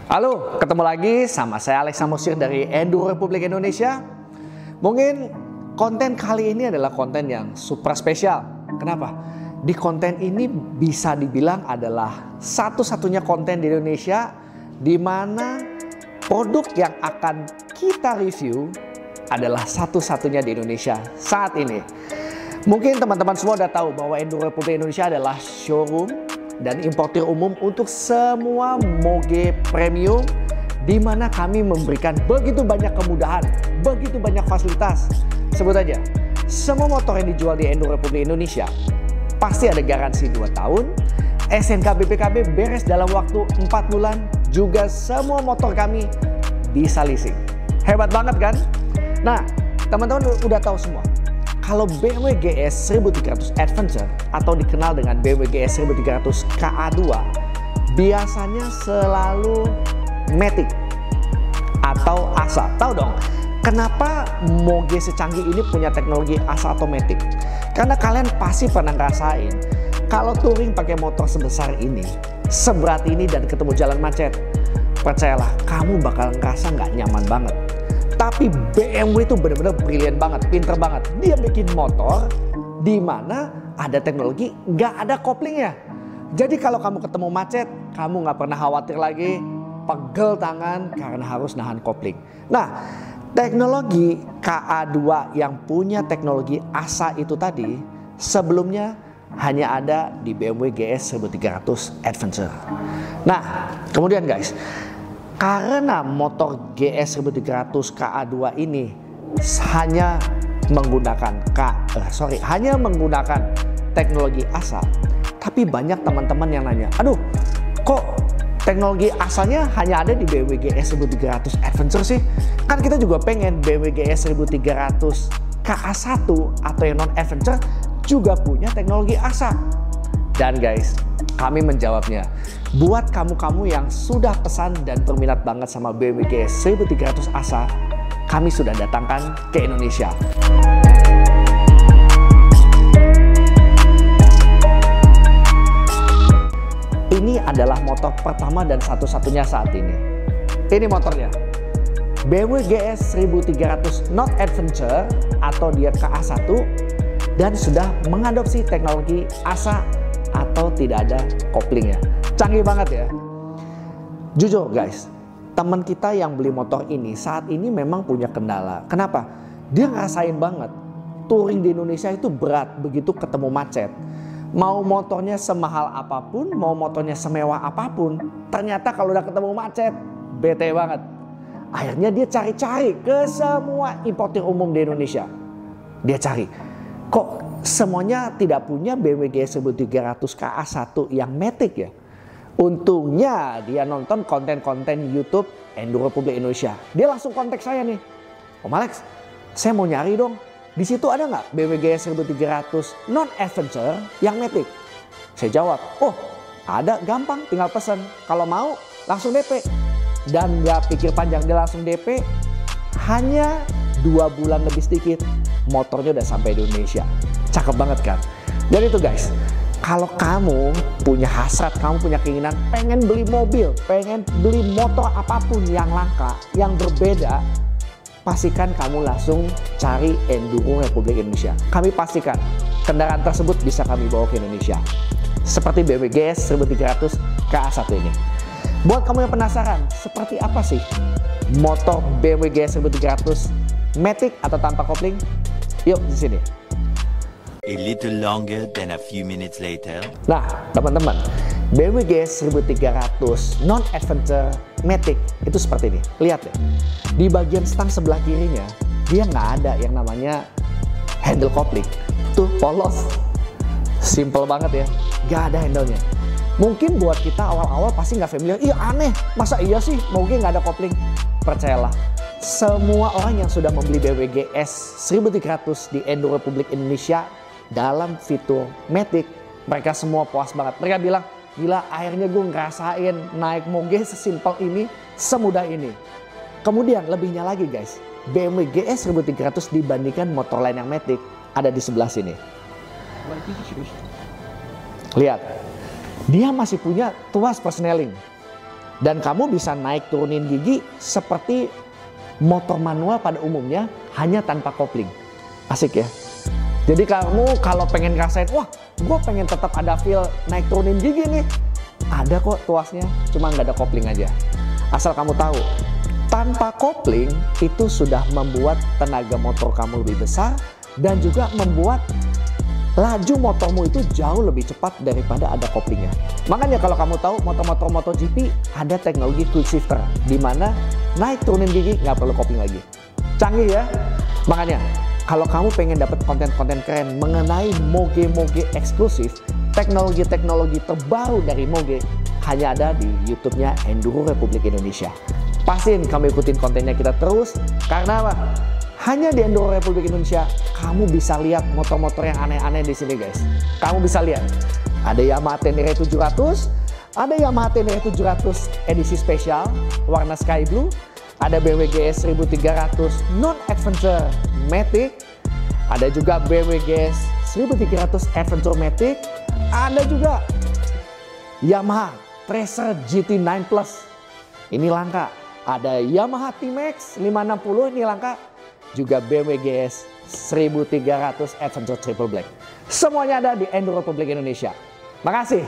Halo, ketemu lagi sama saya Alex Samosir dari Enduro Republik Indonesia. Mungkin konten kali ini adalah konten yang super spesial. Kenapa? Di konten ini bisa dibilang adalah satu-satunya konten di Indonesia di mana produk yang akan kita review adalah satu-satunya di Indonesia saat ini. Mungkin teman-teman semua udah tahu bahwa Enduro Republik Indonesia adalah showroom dan importir umum untuk semua moge premium, di mana kami memberikan begitu banyak kemudahan, begitu banyak fasilitas. Sebut aja, semua motor yang dijual di Enduro Republik Indonesia pasti ada garansi 2 tahun, SNK BPKB beres dalam waktu 4 bulan, juga semua motor kami bisa leasing. Hebat banget kan? Nah, teman-teman udah tahu semua. Kalau BMW GS 1300 Adventure atau dikenal dengan BMW GS 1300 KA2 biasanya selalu Matic atau ASA. Tahu dong, kenapa moge secanggih ini punya teknologi ASA atau Matic? Karena kalian pasti pernah ngerasain kalau touring pakai motor sebesar ini, seberat ini dan ketemu jalan macet, percayalah kamu bakal ngerasa nggak nyaman banget. Tapi BMW itu benar-benar brilian banget, pinter banget. Dia bikin motor di mana ada teknologi nggak ada koplingnya. Jadi kalau kamu ketemu macet, kamu nggak pernah khawatir lagi pegel tangan karena harus nahan kopling. Nah, teknologi KA2 yang punya teknologi ASA itu tadi sebelumnya hanya ada di BMW GS 1300 Adventure. Nah, kemudian guys, karena motor GS 1300 KA2 ini hanya menggunakan teknologi ASA, tapi banyak teman-teman yang nanya, aduh kok teknologi ASA-nya hanya ada di BMW GS 1300 Adventure sih? Kan kita juga pengen BMW GS 1300 KA1 atau yang non-Adventure juga punya teknologi ASA. Dan guys, kami menjawabnya. Buat kamu-kamu yang sudah pesan dan berminat banget sama BMW GS 1300 ASA, kami sudah datangkan ke Indonesia. Ini adalah motor pertama dan satu-satunya saat ini. Ini motornya. BMW GS 1300 Not Adventure atau dia KA1 dan sudah mengadopsi teknologi ASA atau tidak ada koplingnya. Canggih banget ya. Jujur guys, teman kita yang beli motor ini saat ini memang punya kendala. Kenapa? Dia ngerasain banget touring di Indonesia itu berat begitu ketemu macet. Mau motornya semahal apapun, mau motornya semewah apapun, ternyata kalau udah ketemu macet, bete banget. Akhirnya dia cari-cari ke semua importir umum di Indonesia. Dia cari, kok semuanya tidak punya BMW GS 1300 KA1 yang Matic ya? Untungnya dia nonton konten-konten YouTube Enduro Republik Indonesia. Dia langsung kontak saya nih, Om Alex, saya mau nyari dong. Di situ ada nggak BMW GS 1300 non-Adventure yang Matic? Saya jawab, oh ada, gampang, tinggal pesen. Kalau mau langsung DP. Dan nggak pikir panjang, dia langsung DP. Hanya 2 bulan lebih sedikit, motornya udah sampai di Indonesia. Cakep banget kan? Dan itu guys, kalau kamu punya hasrat, kamu punya keinginan pengen beli mobil, pengen beli motor apapun yang langka, yang berbeda, pastikan kamu langsung cari Enduro Republik Indonesia. Kami pastikan kendaraan tersebut bisa kami bawa ke Indonesia. Seperti BMW GS 1300 KA1 ini. Buat kamu yang penasaran, seperti apa sih motor BMW GS 1300 Matic atau tanpa kopling? Yuk di sini. A little longer than a few minutes later. Nah, teman-teman, BMW GS 1300 non-Adventure Matic itu seperti ini. Lihat deh, di bagian stang sebelah kirinya dia nggak ada yang namanya handle kopling. Tuh polos, simple banget ya, nggak ada handle-nya. Mungkin buat kita awal-awal pasti nggak familiar. Iya aneh, masa iya sih moge nggak ada kopling? Percayalah, semua orang yang sudah membeli BMW GS 1300 di Enduro Republik Indonesia dalam fitur Matic, mereka semua puas banget. Mereka bilang, gila akhirnya gue ngerasain naik moge sesimpel ini, semudah ini. Kemudian lebihnya lagi guys, BMW GS 1300 dibandingkan motor lain yang Matic ada di sebelah sini. Lihat, dia masih punya tuas persneling. Dan kamu bisa naik turunin gigi seperti motor manual pada umumnya, hanya tanpa kopling. Asik ya. Jadi kamu kalau pengen ngerasain, wah gue pengen tetap ada feel naik turunin gigi nih, ada kok tuasnya, cuma nggak ada kopling aja. Asal kamu tahu, tanpa kopling itu sudah membuat tenaga motor kamu lebih besar dan juga membuat laju motormu itu jauh lebih cepat daripada ada koplingnya. Makanya kalau kamu tahu motor-motor MotoGP ada teknologi quick shifter, di mana naik turunin gigi nggak perlu kopling lagi. Canggih ya. Makanya kalau kamu pengen dapat konten-konten keren mengenai moge-moge eksklusif, teknologi-teknologi terbaru dari moge hanya ada di YouTube-nya Enduro Republik Indonesia. Pastiin kamu ikutin kontennya kita terus, karena apa? Hanya di Enduro Republik Indonesia kamu bisa lihat motor-motor yang aneh-aneh di sini guys. Kamu bisa lihat ada Yamaha Tenere 700, ada Yamaha Tenere 700 edisi spesial warna sky blue, ada BMW GS 1300 non adventure Matic, ada juga BMW GS 1300 adventure Matic, ada juga Yamaha Tracer GT9 Plus, ini langka. Ada Yamaha T-Max 560, ini langka. Juga BMW GS 1300 Adventure Triple Black. Semuanya ada di Enduro Republik Indonesia. Makasih.